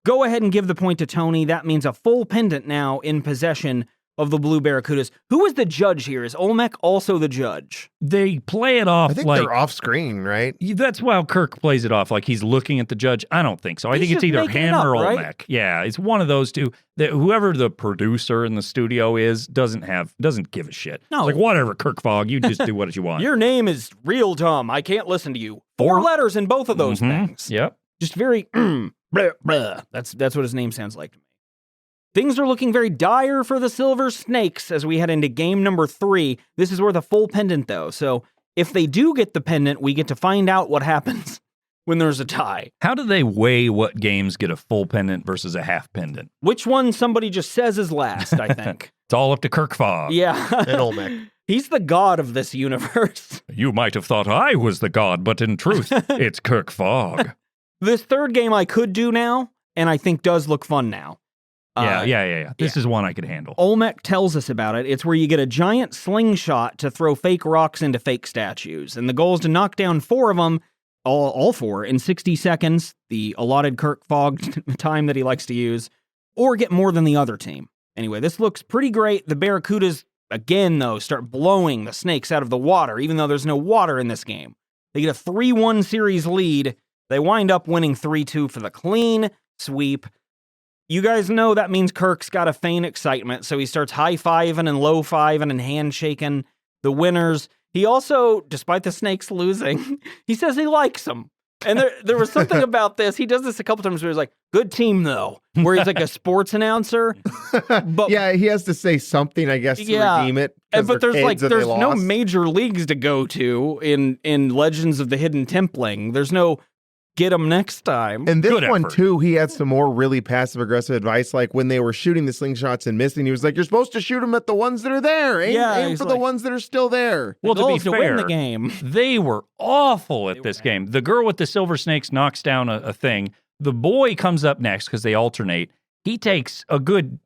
Go ahead and give the point to Tony. That means a full pendant now in possession of the Blue Barracudas. Who is the judge here? Is Olmec also the judge? They play it off I think like they're off screen, right? that's how Kirk plays it off, like he's looking at the judge. I don't think so. I He's think it's just either making it him up, or right? Olmec. Yeah, it's one of those two. That whoever the producer in the studio is doesn't give a shit. No. Like whatever, Kirk Fogg, you just do what you want. Your name is real dumb. I can't listen to you. 4 letters in both of those things. Yep. Just very bleh, bleh. That's what his name sounds like to me. Things are looking very dire for the Silver Snakes as we head into game number 3. This is worth a full pendant though. So if they do get the pendant, we get to find out what happens when there's a tie. How do they weigh what games get a full pendant versus a half pendant? Which one somebody just says is last, I think. It's all up to Kirk Fogg. Yeah. And Olmec. He's the god of this universe. You might have thought I was the god, but in truth, it's Kirk Fogg. This third game I could do now, and I think does look fun now. Yeah. This is one I could handle. Olmec tells us about it. It's where you get a giant slingshot to throw fake rocks into fake statues. And the goal is to knock down 4 of them, all 4, in 60 seconds, the allotted Kirk Fogg time that he likes to use, or get more than the other team. Anyway, this looks pretty great. The Barracudas, again, though, start blowing the snakes out of the water, even though there's no water in this game. They get a 3-1 series lead. They wind up winning 3-2 for the clean sweep. You guys know that means Kirk's got to feign excitement, so he starts high-fiving and low-fiving and handshaking the winners. He also, despite the snakes losing, he says he likes them. And there was something about this. He does this a couple times where he's like, good team, though, where he's like a sports announcer. But Yeah, he has to say something, I guess, to redeem it. 'cause But they're there's kids and they there's no lost. major leagues to go to in Legends of the Hidden Templing. There's no get them next time. And this Good one, effort. too, he had some more really passive-aggressive advice. Like when they were shooting the slingshots and missing, he was like, you're supposed to shoot them at the ones that are there. Aim he's for the like- ones that are still there. Well, The to goal be is to fair, win the game. they were awful at this game. The girl with the silver snakes knocks down a thing. The boy comes up next because they alternate. He takes a good,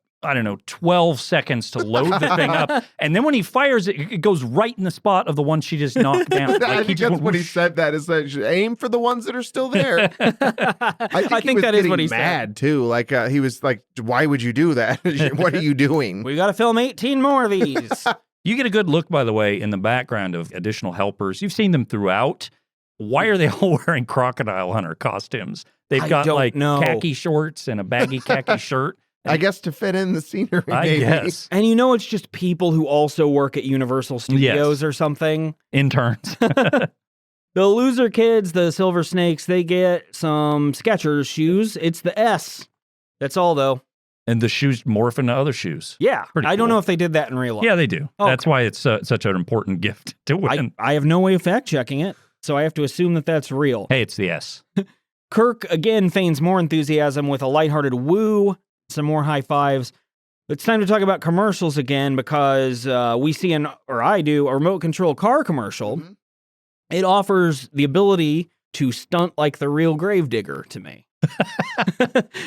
12 seconds to load the thing up. And then when he fires it, it goes right in the spot of the one she just knocked down. I Like, think just that's went what he whoosh. said. That is that aim for the ones that are still there. I think that is what he mad said. too. Like he was like, "Why would you do that? What are you doing?" We got to film 18 more of these. You get a good look, by the way, in the background of additional helpers. You've seen them throughout. Why are they all wearing crocodile hunter costumes? They've I got don't like know. khaki shorts and a baggy khaki shirt. I guess to fit in the scenery. I maybe. guess. And it's just people who also work at Universal Studios Yes. or something. Interns. The loser kids, the Silver Snakes, they get some Skechers shoes. It's the S. That's all, though. And the shoes morph into other shoes. Yeah. Pretty I don't cool. know if they did that in real life. Yeah, they do. Oh, That's why it's such an important gift to win. I have no way of fact checking it, so I have to assume that that's real. Hey, it's the S. Kirk again feigns more enthusiasm with a lighthearted woo, some more high fives. It's time to talk about commercials again because we see I do, a remote control car commercial. Mhm. It offers the ability to stunt like the real Gravedigger to me.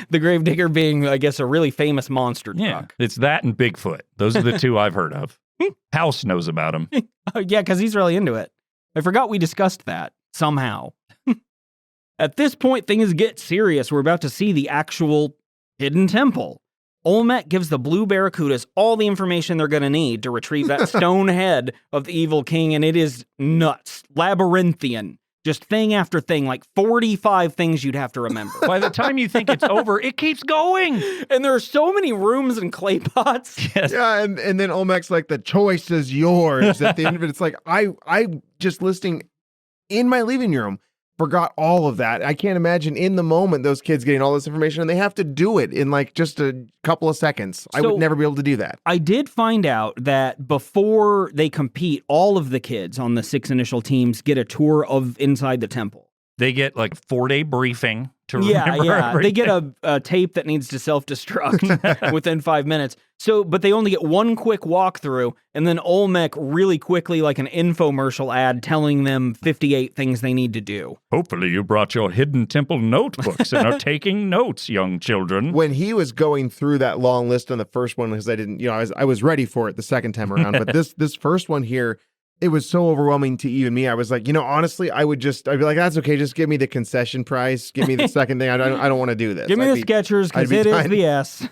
The Gravedigger being, I guess, a really famous monster Yeah, truck. it's that and Bigfoot. Those are the two I've heard of. House knows about them. Yeah, because he's really into it. I forgot we discussed that somehow. At this point, things get serious. We're about to see the actual hidden temple. Olmec gives the Blue Barracudas all the information they're going to need to retrieve that stone head of the evil king, and it is nuts. Labyrinthian. Just thing after thing, like 45 things you'd have to remember. By the time you think it's over, it keeps going. And there are so many rooms and clay pots. Yes. Yeah, and then Olmec's like, the choice is yours. At the end of it, it's like I just listing in my living room forgot all of that. I can't imagine in the moment those kids getting all this information, and they have to do it in like just a couple of seconds. I So- would never be able to do that. I did find out that before they compete, all of the kids on the 6 initial teams get a tour of inside the temple. They get like 4-day briefing to Yeah, remember yeah. They everything. get a tape that needs to self-destruct within 5 minutes. So, but they only get one quick walkthrough, and then Olmec really quickly, like an infomercial ad, telling them 58 things they need to do. Hopefully you brought your hidden temple notebooks and are taking notes, young children. When he was going through that long list on the first one, because I didn't, I was ready for it the second time around, but this first one here, it was so overwhelming to even me. I was like, honestly, I'd be like, that's okay. Just give me the concession price. Give me the second thing. I don't want to do this. Give me I'd the be- Skechers, I'd because be it is tiny. the S.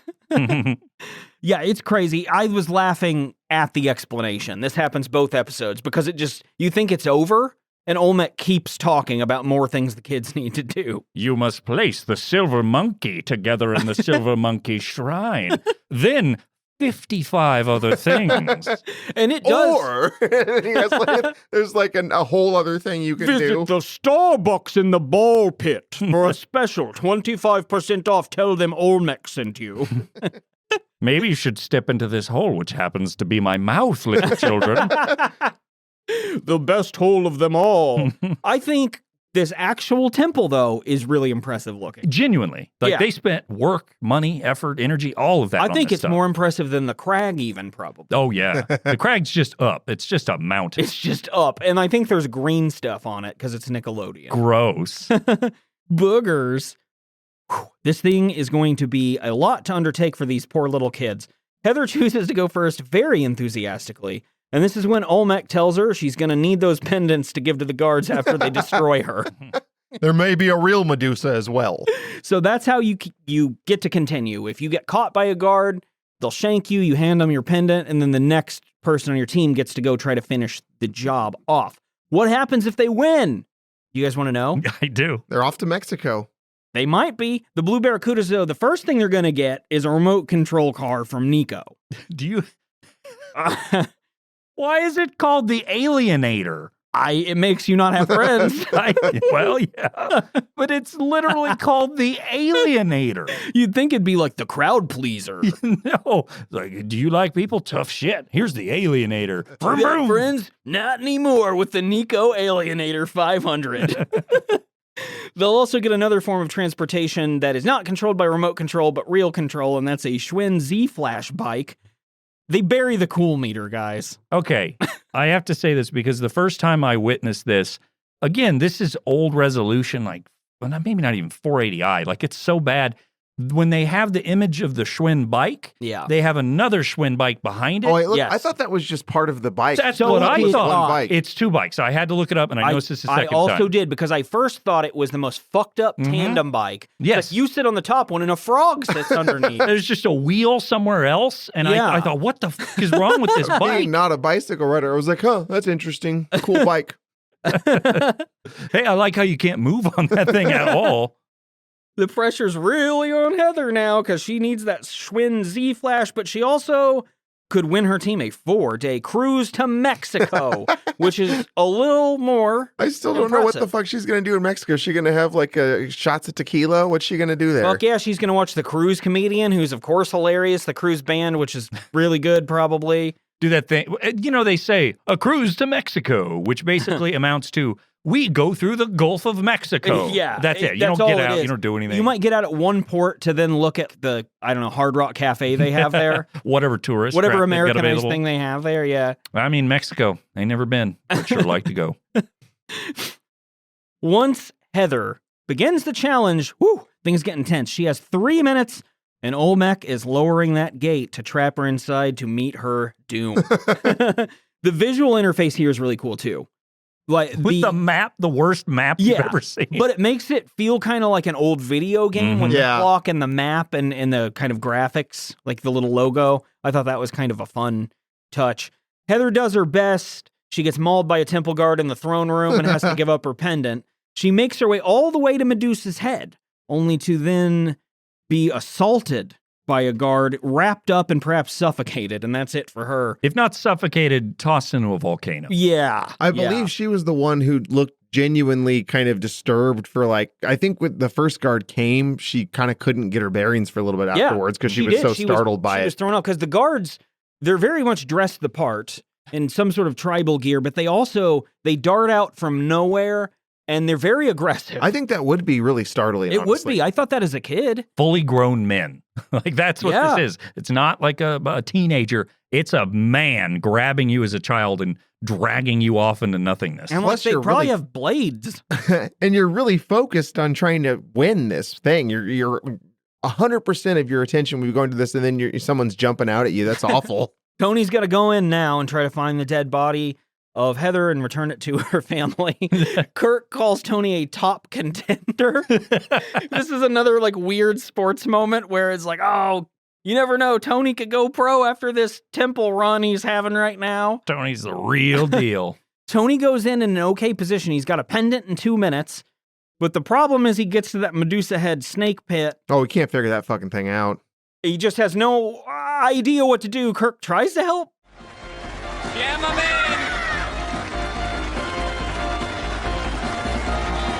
Yeah, it's crazy. I was laughing at the explanation. This happens both episodes because you think it's over, and Olmec keeps talking about more things the kids need to do. You must place the silver monkey together in the silver monkey shrine. Then 55 other things. And it does. Or he has there's like a whole other thing you can do. the Starbucks in the ball pit for a special 25% off. Tell them Olmec sent you. Maybe you should step into this hole, which happens to be my mouth, little children. The best hole of them all. I think this actual temple, though, is really impressive looking. Genuinely. Like Yeah. they spent work, money, effort, energy, all of that I on think this it's stuff. more impressive than the crag, even, probably. Oh, yeah. The crag's just up. It's just a mountain. It's just up. And I think there's green stuff on it because it's Nickelodeon. Gross. Boogers. Whew. This thing is going to be a lot to undertake for these poor little kids. Heather chooses to go first very enthusiastically. And this is when Olmec tells her she's going to need those pendants to give to the guards after they destroy her. There may be a real Medusa as well. So that's how you get to continue. If you get caught by a guard, they'll shank you, you hand them your pendant, and then the next person on your team gets to go try to finish the job off. What happens if they win? You guys want to know? I do. They're off to Mexico. They might be. The Blue Barracudas, though, the first thing they're going to get is a remote control car from Nico. Do you... Why is it called the Alienator? It makes you not have friends. Well, yeah. But it's literally called the Alienator. You'd think it'd be like the crowd pleaser. No. Like, do you like people? Tough shit. Here's the Alienator. Vroom, You got vroom. friends? Not anymore with the Nico Alienator 500. They'll also get another form of transportation that is not controlled by remote control, but real control, and that's a Schwinn Z-Flash bike. They bury the cool meter, guys. Okay, I have to say this because the first time I witnessed this, again, this is old resolution, like, well, maybe not even 480i. Like, it's so bad. When they have the image of the Schwinn bike, they have another Schwinn bike behind it. Oh, wait, look, Yes. I thought that was just part of the bike. That's So what I it's thought. one bike. It's two bikes. I had to look it up, and I noticed this the second I also time. did, because I first thought it was the most fucked up tandem bike. It's Yes. like you sit on the top one and a frog sits underneath. There's just a wheel somewhere else, and Yeah. I thought, what the fuck is wrong with this bike? Being not a bicycle rider, I was like, huh, that's interesting. Cool bike. Hey, I like how you can't move on that thing at all. The pressure's really on Heather now because she needs that Schwinn Z-Flash, but she also could win her team a 4-day cruise to Mexico, which is a little more I still don't know what the impressive. fuck she's going to do in Mexico. Is she going to have like shots of tequila? What's she going to do there? Fuck yeah, she's going to watch the cruise comedian, who's of course hilarious, the cruise band, which is really good probably. Do that thing. You know, they say a cruise to Mexico, which basically amounts to we go through the Gulf of Mexico. Yeah. That's it. You that's don't all get it out. is. You don't do anything. You might get out at one port to then look at the, I don't know, Hard Rock Cafe they have there. Whatever tourist. Whatever crap they've got Americanized available. thing they have there, yeah. I mean, Mexico. I never been. I'd sure like to go. Once Heather begins the challenge, things get intense. She has 3 minutes, and Olmec is lowering that gate to trap her inside to meet her doom. The visual interface here is really cool, too. Like With the map, the worst map you've ever seen. But it makes it feel kind of like an old video game with Yeah. the clock and the map and the kind of graphics, like the little logo. I thought that was kind of a fun touch. Heather does her best. She gets mauled by a temple guard in the throne room and has to give up her pendant. She makes her way all the way to Medusa's head, only to then be assaulted by a guard, wrapped up and perhaps suffocated, and that's it for her. If not suffocated, tossed into a volcano. Yeah. I believe she was the one who looked genuinely kind of disturbed for like, I think when the first guard came, she kind of couldn't get her bearings for a little bit afterwards because she was did. so startled by She it. was thrown off because the guards, they're very much dressed the part in some sort of tribal gear, but they dart out from nowhere and they're very aggressive. I think that would be really startling. It would honestly. be. I thought that as a kid. Fully grown men. Like, that's what Yeah. this is. It's not like a teenager. It's a man grabbing you as a child and dragging you off into nothingness. And Plus they you're probably really- have blades. And you're really focused on trying to win this thing. You're 100% of your attention when you go into this, and then someone's jumping out at you. That's awful. Tony's got to go in now and try to find the dead body of Heather and return it to her family. Kirk calls Tony a top contender. This is another like weird sports moment where it's like, oh, you never know. Tony could go pro after this temple run he's having right now. Tony's the real deal. Tony goes in an okay position. He's got a pendant in 2 minutes. But the problem is he gets to that Medusa head snake pit. Oh, we can't figure that fucking thing out. He just has no idea what to do. Kirk tries to help. Jam 'em in!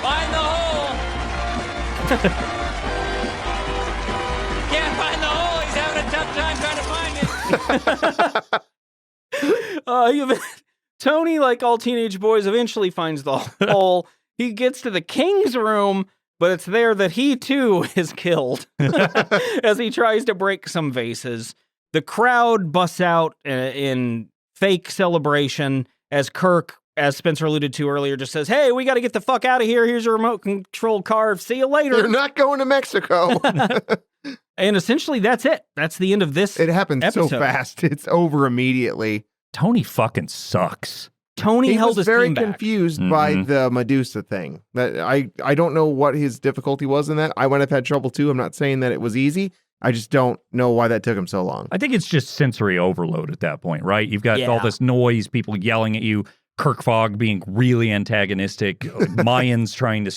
Find the hole! Can't find the hole! He's having a tough time trying to find it! Tony, like all teenage boys, eventually finds the hole. He gets to the king's room, but it's there that he too is killed as he tries to break some vases. The crowd busts out in fake celebration as Kirk, as Spencer alluded to earlier, just says, "Hey, we got to get the fuck out of here. Here's your remote control car. See you later." You're not going to Mexico. And essentially, that's it. That's the end of this. It happened so episode. fast. It's over immediately. Tony fucking sucks. Tony He held was his very team back. confused by Mhm. the Medusa thing. That I don't know what his difficulty was in that. I might have had trouble too. I'm not saying that it was easy. I just don't know why that took him so long. I think it's just sensory overload at that point, right? You've got Yeah. all this noise, people yelling at you, Kirk Fogg being really antagonistic, Mayans trying to,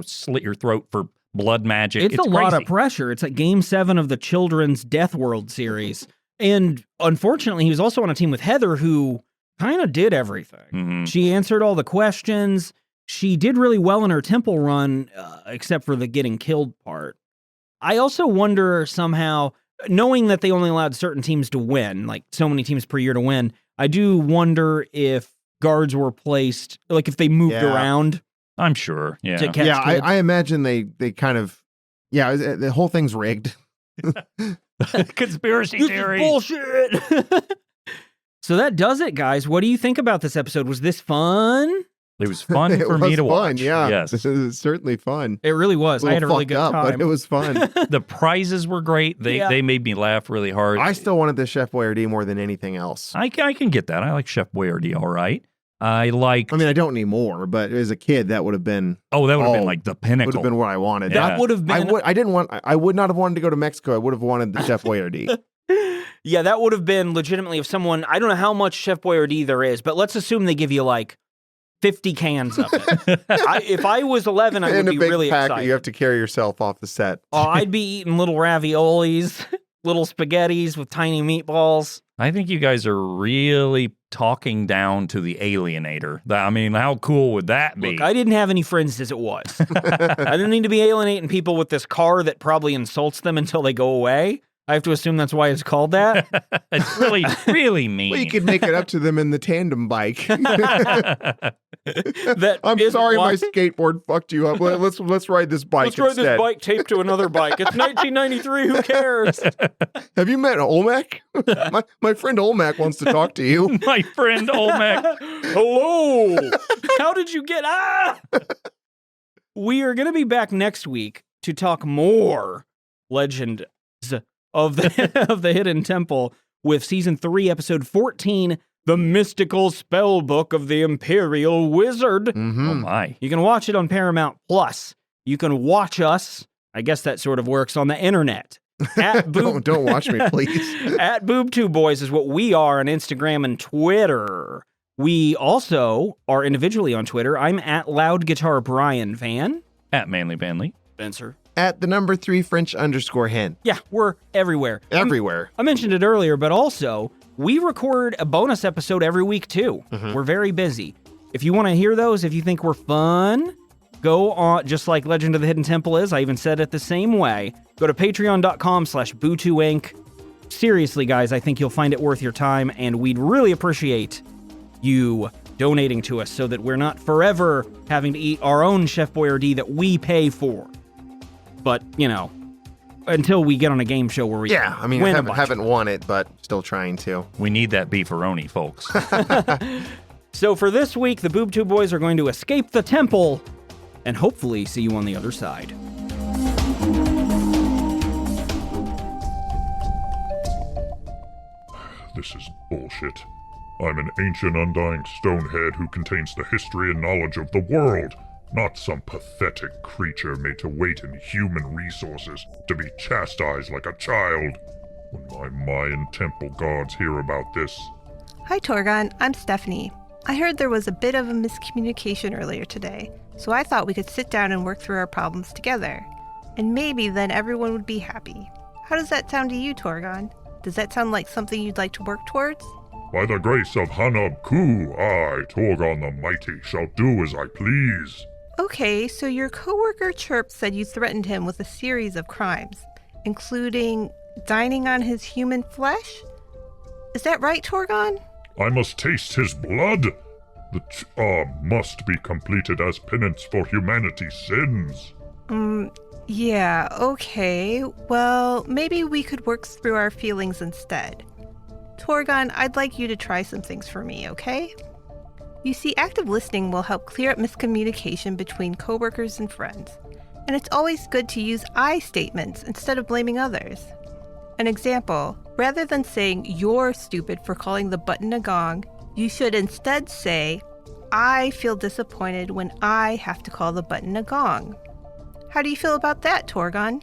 slit your throat for blood magic. It's a lot crazy. of pressure. It's like Game 7 of the children's Death World series. And unfortunately, he was also on a team with Heather, who kind of did everything. Mhm. She answered all the questions. She did really well in her temple run, except for the getting killed part. I also wonder somehow, knowing that they only allowed certain teams to win, like so many teams per year to win, I do wonder if guards were placed, like if they moved Yeah. around I'm sure. Yeah. To catch Yeah, kids. I imagine they kind of, the whole thing's rigged. Conspiracy This is theory. bullshit. So that does it, guys. What do you think about this episode? Was this fun? It was fun It for me was to fun, watch. yeah. Yes. This is certainly fun. It really was. I had a really good up, time. but it was fun. The prizes were great. They made me laugh really hard. I still wanted the Chef Boyardee more than anything else. I can get that. I like Chef Boyardee all right. I mean, I don't need more, but as a kid, that would have been. that would have been like the pinnacle. Would have been what I wanted. Yeah. That would have been. I would not have wanted to go to Mexico. I would have wanted the Chef Boyardee. Yeah, that would have been legitimately if someone. I don't know how much Chef Boyardee there is, but let's assume they give you like 50 cans of it. If I was 11, I would In a be big really pack, excited. you have to carry yourself off the set. Oh, I'd be eating little raviolis, little spaghettis with tiny meatballs. I think you guys are really talking down to the alienator. I mean, how cool would that be? Look, I didn't have any friends as it was. I didn't need to be alienating people with this car that probably insults them until they go away. I have to assume that's why it's called that. It's really, really mean. Well, you could make it up to them in the tandem bike. That I'm isn't sorry, why- my skateboard fucked you up. Let's ride this bike Let's ride instead. this bike taped to another bike. It's 1993. Who cares? Have you met Olmec? my friend Olmec wants to talk to you. My friend Olmec. Hello. How did you get We are going to be back next week to talk more Legends of the Hidden Temple with season 3, episode 14, The Mystical Spellbook of the Imperial Wizard. Mm-hmm. Oh my. You can watch it on Paramount Plus. You can watch us. I guess that sort of works on the internet. At Boob, Don't watch me, please. At Boob Tube Boys is what we are on Instagram and Twitter. We also are individually on Twitter. I'm at Loud Guitar Brian Van. At Manly Vanley. Spencer. At the number 3 French_hen. Yeah, we're everywhere. Everywhere. I mentioned it earlier, but also, we record a bonus episode every week, too. Mm-hmm. We're very busy. If you want to hear those, if you think we're fun, go on, just like Legend of the Hidden Temple is. I even said it the same way. Go to patreon.com/BooTubeInc. Seriously, guys, I think you'll find it worth your time, and we'd really appreciate you donating to us so that we're not forever having to eat our own Chef Boyardee that we pay for. But, until we get on a game show where we Yeah, I mean, win I a bunch. haven't won it, but still trying to. We need that beefaroni, folks. So for this week, the Boob Tube Boys are going to escape the temple and hopefully see you on the other side. This is bullshit. I'm an ancient undying stonehead who contains the history and knowledge of the world, not some pathetic creature made to wait in human resources to be chastised like a child. When my Mayan Temple guards hear about this, Hi, Torgon. I'm Stephanie. I heard there was a bit of a miscommunication earlier today, so I thought we could sit down and work through our problems together. And maybe then everyone would be happy. How does that sound to you, Torgon? Does that sound like something you'd like to work towards? by the grace of Hanub Ku, I, Torgon the Mighty, shall do as I please. Okay, so your coworker Chirp said you threatened him with a series of crimes, including dining on his human flesh? Is that right, Torgon? I must taste his blood. The must be completed as penance for humanity's sins. Yeah, okay. Well, maybe we could work through our feelings instead. Torgon, I'd like you to try some things for me, okay? You see, active listening will help clear up miscommunication between coworkers and friends. And it's always good to use I statements instead of blaming others. An example, rather than saying you're stupid for calling the button a gong, you should instead say, I feel disappointed when I have to call the button a gong. How do you feel about that, Torgon?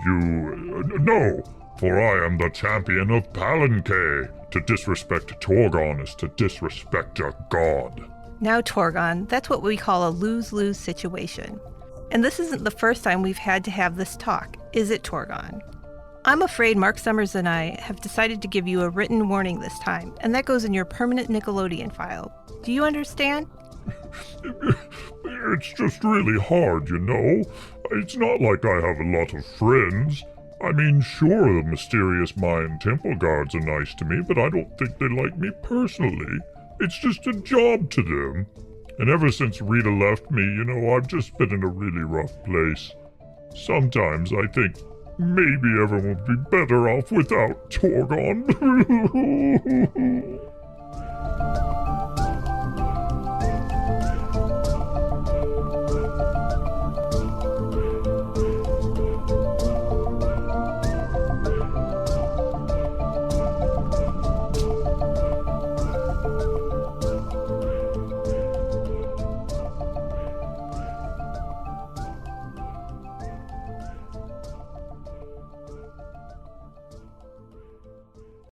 No, for I am the champion of Palanque. To disrespect Torgon is to disrespect a god. Now, Torgon, that's what we call a lose-lose situation. And this isn't the first time we've had to have this talk, is it, Torgon? I'm afraid Mark Summers and I have decided to give you a written warning this time, and that goes in your permanent Nickelodeon file. Do you understand? It's just really hard, you know. It's not like I have a lot of friends. I mean, sure, the mysterious Mayan Temple guards are nice to me, but I don't think they like me personally. It's just a job to them. And ever since Rita left me, I've just been in a really rough place. Sometimes I think maybe everyone would be better off without Torgon.